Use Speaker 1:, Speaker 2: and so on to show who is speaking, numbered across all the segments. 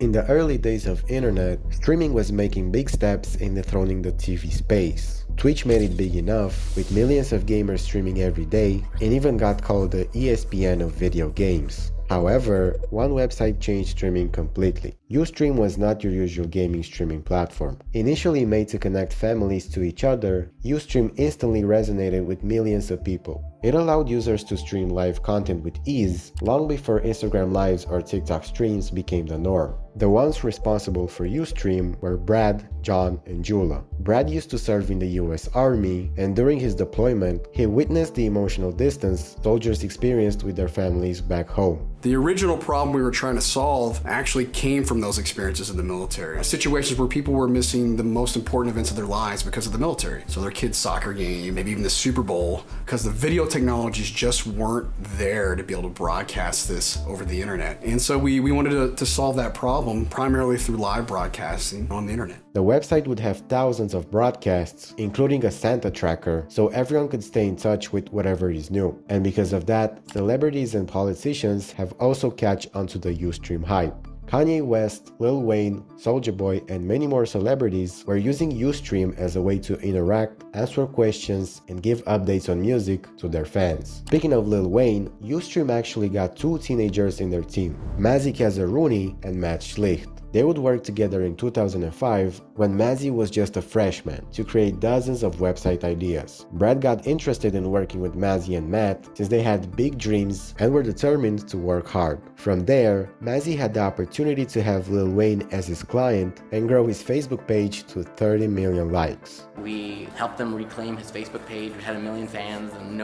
Speaker 1: In the early days of internet, streaming was making big steps in dethroning the TV space. Twitch made it big enough, with millions of gamers streaming every day, and even got called the ESPN of video games. However, one website changed streaming completely. Ustream was not your usual gaming streaming platform. Initially made to connect families to each other, Ustream instantly resonated with millions of people. It allowed users to stream live content with ease, long before Instagram Lives or TikTok streams became the norm. The ones responsible for Ustream were Brad, John, and Jula. Brad used to serve in the US Army, and during his deployment, he witnessed the emotional distance soldiers experienced with their families back home.
Speaker 2: The original problem we were trying to solve actually came from those experiences in the military. Situations where people were missing the most important events of their lives because of the military. So their kid's soccer game, maybe even the Super Bowl, because the video technologies just weren't there to be able to broadcast this over the internet. And so we wanted to solve that problem primarily through live broadcasting on the internet.
Speaker 1: The website would have thousands of broadcasts, including a Santa tracker, so everyone could stay in touch with whatever is new. And because of that, celebrities and politicians have also catch onto the Ustream hype. Kanye West, Lil Wayne, Soulja Boy, and many more celebrities were using Ustream as a way to interact, answer questions, and give updates on music to their fans. Speaking of Lil Wayne, Ustream actually got two teenagers in their team, Mazzy Rooney and Matt Schlicht. They would work together in 2005 when Mazzy was just a freshman to create dozens of website ideas. Brad got interested in working with Mazzy and Matt since they had big dreams and were determined to work hard. From there, Mazzy had the opportunity to have Lil Wayne as his client and grow his Facebook page to 30 million likes.
Speaker 3: We helped them reclaim his Facebook page. We had 1 million fans, and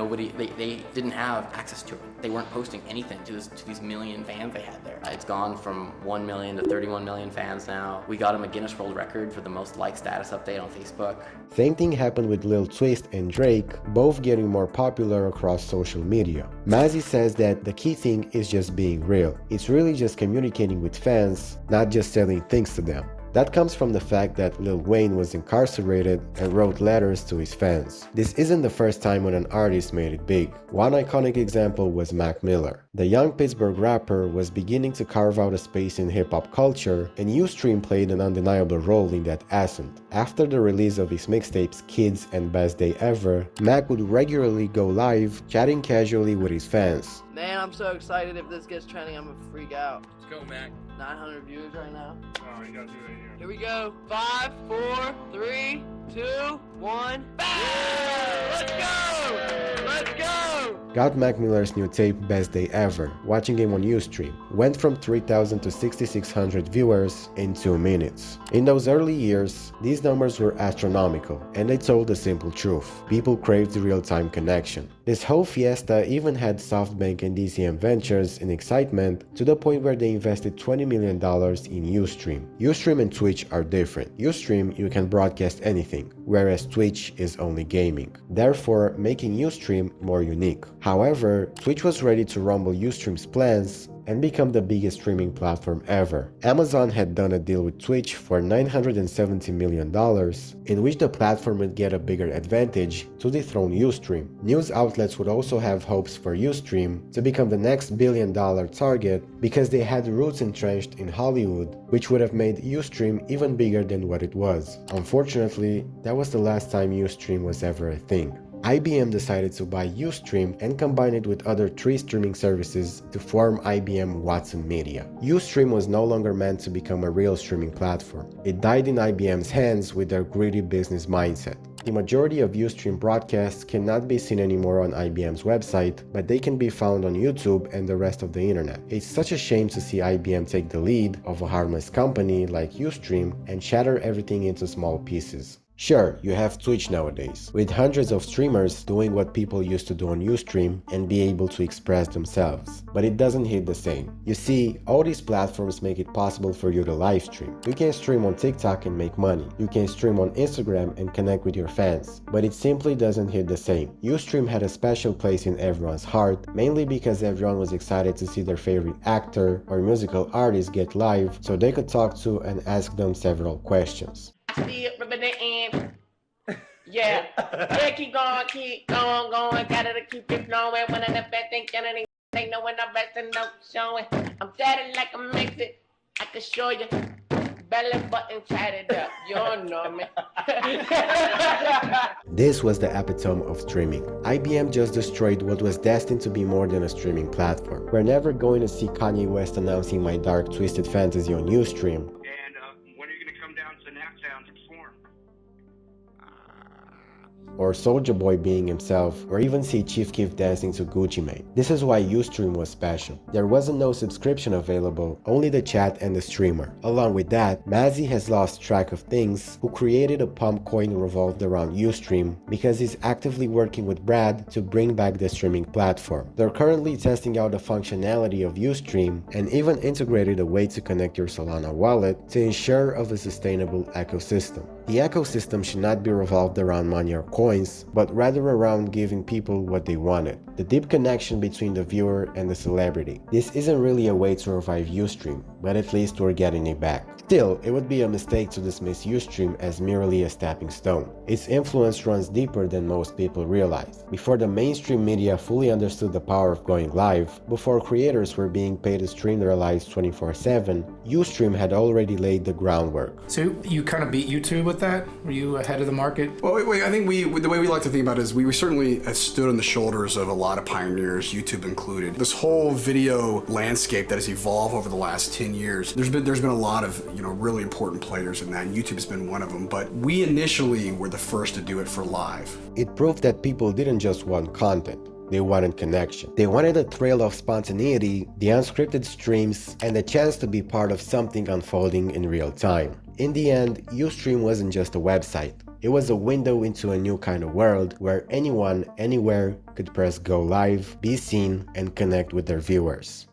Speaker 3: they didn't have access to it. They weren't posting anything to these million fans they had there. It's gone from 1 million to 31 million fans now. We got him a Guinness World Record for the most liked status update on Facebook.
Speaker 1: Same thing happened with Lil Twist and Drake, both getting more popular across social media. Mazzy says that the key thing is just being real. It's really just communicating with fans, not just selling things to them. That comes from the fact that Lil Wayne was incarcerated and wrote letters to his fans. This isn't the first time when an artist made it big. One iconic example was Mac Miller. The young Pittsburgh rapper was beginning to carve out a space in hip-hop culture, and Ustream played an undeniable role in that ascent. After the release of his mixtapes Kids and Best Day Ever, Mac would regularly go live, chatting casually with his fans.
Speaker 4: Man, I'm so excited. If this gets trending, I'm gonna freak out.
Speaker 5: Let's go, Mac.
Speaker 4: 900 views right now.
Speaker 5: Oh, you gotta do it here.
Speaker 4: Here we go. 5, 4, 3, 2, 1. Bam! Let's go! Let's go!
Speaker 1: Got Mac Miller's new tape Best Day Ever, watching him on Ustream. Went from 3,000 to 6,600 viewers in 2 minutes. In those early years, these numbers were astronomical, and they told the simple truth. People craved real-time connection. This whole fiesta even had SoftBank and DCM Ventures in excitement to the point where they invested $20 million in Ustream. Ustream and Twitch are different. Ustream, you can broadcast anything, whereas Twitch is only gaming, therefore making Ustream more unique. However, Twitch was ready to rumble Ustream's plans and become the biggest streaming platform ever. Amazon had done a deal with Twitch for $970 million, in which the platform would get a bigger advantage to dethrone Ustream. News outlets would also have hopes for Ustream to become the next billion-dollar target because they had roots entrenched in Hollywood, which would have made Ustream even bigger than what it was. Unfortunately, that was the last time Ustream was ever a thing. IBM decided to buy Ustream and combine it with other 3 streaming services to form IBM Watson Media. Ustream was no longer meant to become a real streaming platform. It died in IBM's hands with their greedy business mindset. The majority of Ustream broadcasts cannot be seen anymore on IBM's website, but they can be found on YouTube and the rest of the internet. It's such a shame to see IBM take the lead of a harmless company like Ustream and shatter everything into small pieces. Sure, you have Twitch nowadays, with hundreds of streamers doing what people used to do on Ustream and be able to express themselves, but it doesn't hit the same. You see, all these platforms make it possible for you to live stream. You can stream on TikTok and make money. You can stream on Instagram and connect with your fans, but it simply doesn't hit the same. Ustream had a special place in everyone's heart, mainly because everyone was excited to see their favorite actor or musical artist get live so they could talk to and ask them several questions.
Speaker 6: See it from the end. Yeah. Yeah, keep going, gotta keep it flowing. One of the best things, they know when I'm resting, no showing. I'm daddy like a mix it. I can show you. Belly button tatted up. You don't know me.
Speaker 1: This was the epitome of streaming. IBM just destroyed what was destined to be more than a streaming platform. We're never going to see Kanye West announcing My Dark Twisted Fantasy on Ustream.
Speaker 5: And when are you going to come down to Naptown to perform?
Speaker 1: Or Soulja Boy being himself, or even see Chief Keef dancing to Gucci Mane. This is why Ustream was special. There wasn't no subscription available, only the chat and the streamer. Along with that, Mazzy has lost track of things, who created a pump coin revolved around Ustream because he's actively working with Brad to bring back the streaming platform. They're currently testing out the functionality of Ustream and even integrated a way to connect your Solana wallet to ensure of a sustainable ecosystem. The ecosystem should not be revolved around money or coins, but rather around giving people what they wanted. The deep connection between the viewer and the celebrity. This isn't really a way to revive Ustream, but at least we're getting it back. Still, it would be a mistake to dismiss Ustream as merely a stepping stone. Its influence runs deeper than most people realize. Before the mainstream media fully understood the power of going live, before creators were being paid to stream their lives 24/7, Ustream had already laid the groundwork.
Speaker 7: So you kind of beat YouTube with that? Were you ahead of the market?
Speaker 2: Well, I think the way we like to think about it is we certainly stood on the shoulders of a lot of pioneers, YouTube included. This whole video landscape that has evolved over the last 10 years, there's been a lot of really important players in that, and YouTube's been one of them, but we initially were the first to do it for live.
Speaker 1: It proved that people didn't just want content. They wanted connection. They wanted a thrill of spontaneity, the unscripted streams, and the chance to be part of something unfolding in real time. In the end, Ustream wasn't just a website. It was a window into a new kind of world where anyone, anywhere could press go live, be seen, and connect with their viewers.